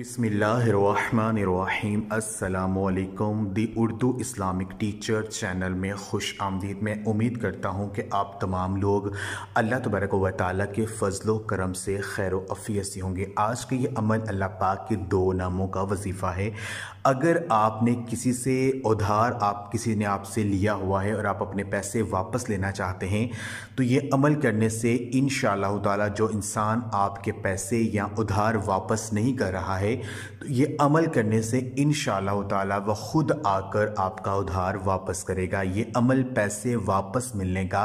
बिस्मिल्लाहिर्रहमानिर्रहीम। अस्सलामुअलैकुम। दी Urdu Islamic teacher channel में खुश आमदीद। मैं उम्मीद करता हूँ कि आप तमाम लोग अल्लाह तबारक व तआला के फ़ज़्ल व करम से खैर व अफ़ियत से होंगे। आज के ये अमल अल्लाह पाक के दो नामों का वजीफ़ा है। अगर आपने किसी से उधार किसी ने आपसे लिया हुआ है और आप अपने पैसे वापस लेना चाहते हैं तो ये अमल करने से इंशाअल्लाह ताला जो इंसान आपके पैसे या उधार वापस नहीं कर रहा है तो ये अमल करने से इंशाअल्लाह ताला वह खुद आकर आपका उधार वापस करेगा। ये अमल पैसे वापस मिलने का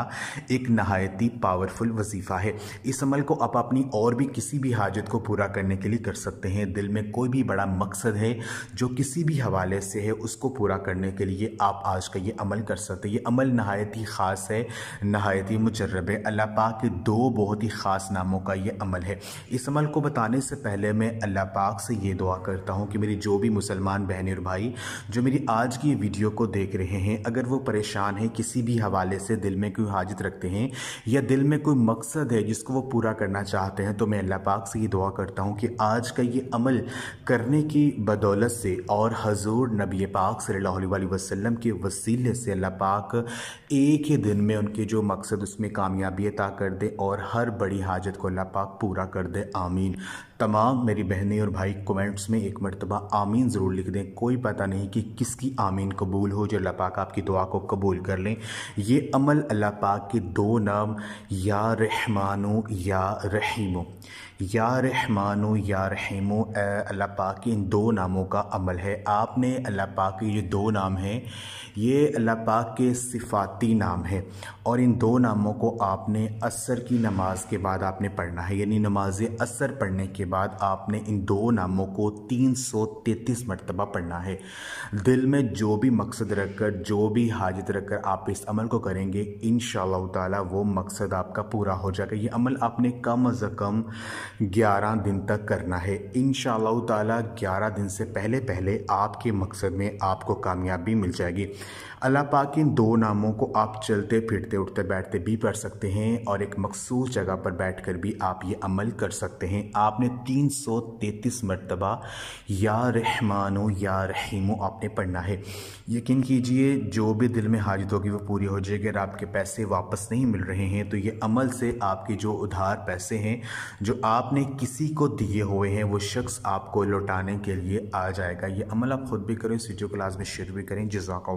एक नहायती पावरफुल वजीफ़ा है। इस अमल को आप अपनी और भी किसी भी हाजत को पूरा करने के लिए कर सकते हैं। दिल में कोई भी बड़ा मकसद है जो किसी भी हवाले से है, उसको पूरा करने के लिए आप आज का ये अमल कर सकते हैं। ये अमल नहायत ही ख़ास है, नहायत ही मुजर्रब है। अल्लाह पाक के दो बहुत ही ख़ास नामों का ये अमल है। इस अमल को बताने से पहले मैं अल्लाह पाक से ये दुआ करता हूँ कि मेरी जो भी मुसलमान बहनें और भाई जो मेरी आज की वीडियो को देख रहे हैं, अगर वो परेशान हैं, किसी भी हवाले से दिल में कोई हाजत रखते हैं या दिल में कोई मकसद है जिसको वो पूरा करना चाहते हैं, तो मैं अल्लाह पाक से ये दुआ करता हूँ कि आज का ये अमल करने की बदौलत से और हजूर नबी पाक सल्लल्लाहु अलैहि वसल्लम के वसीले से अल्लाह पाक एक ही दिन में उनके जो मकसद उसमें कामयाबी अता कर दे और हर बड़ी हाजत को अल्लाह पाक पूरा कर दे। आमीन। तमाम मेरी बहनें और भाई कमेंट्स में एक मरतबा आमीन ज़रूर लिख दें। कोई पता नहीं कि किसकी आमीन कबूल हो, जो अल्लाह पाक आपकी दुआ को कबूल कर लें। ये अमल अल्लाह पाक के दो नाम या रहमानो या रहीमो, या रहमानो या रहीमो, अल्लाह पाक के इन दो नामों का अमल है। आपने अल्लाह पाक के ये दो नाम हैं, ये अल्लाह पाक के सिफाती नाम है और इन दो नामों को आपने असर की नमाज के बाद आपने पढ़ना है। यानी नमाज असर पढ़ने के बाद आपने इन दो नामों को 333 मरतबा पढ़ना है। दिल में जो भी मकसद रखकर, जो भी हाजत रखकर आप इस अमल को करेंगे, इंशाअल्लाह ताला वो मकसद आपका पूरा हो जाएगा। ये अमल आपने कम अज़ कम 11 दिन तक करना है। इंशाअल्लाह ताला 11 दिन से पहले पहले आपके मकसद में आपको कामयाबी मिल जाएगी। अल्लाह पाक इन दो नामों को आप चलते फिरते उठते बैठते भी पढ़ सकते हैं और एक मखसूस जगह पर बैठकर भी आप ये अमल कर सकते हैं। आपने 333 मरतबा या रहमानो या रहीमो आपने पढ़ना है। यकीन कीजिए जो भी दिल में हाजत होगी वो पूरी हो जाएगी। अगर आपके पैसे वापस नहीं मिल रहे हैं तो ये अमल से आपके जो उधार पैसे हैं जो आपने किसी को दिए हुए हैं वो शख्स आपको लौटाने के लिए आ जाएगा। ये अमल आप खुद भी करें, इस वीडियो को लाज़मी शेयर भी करें। जज़ाकल्लाह।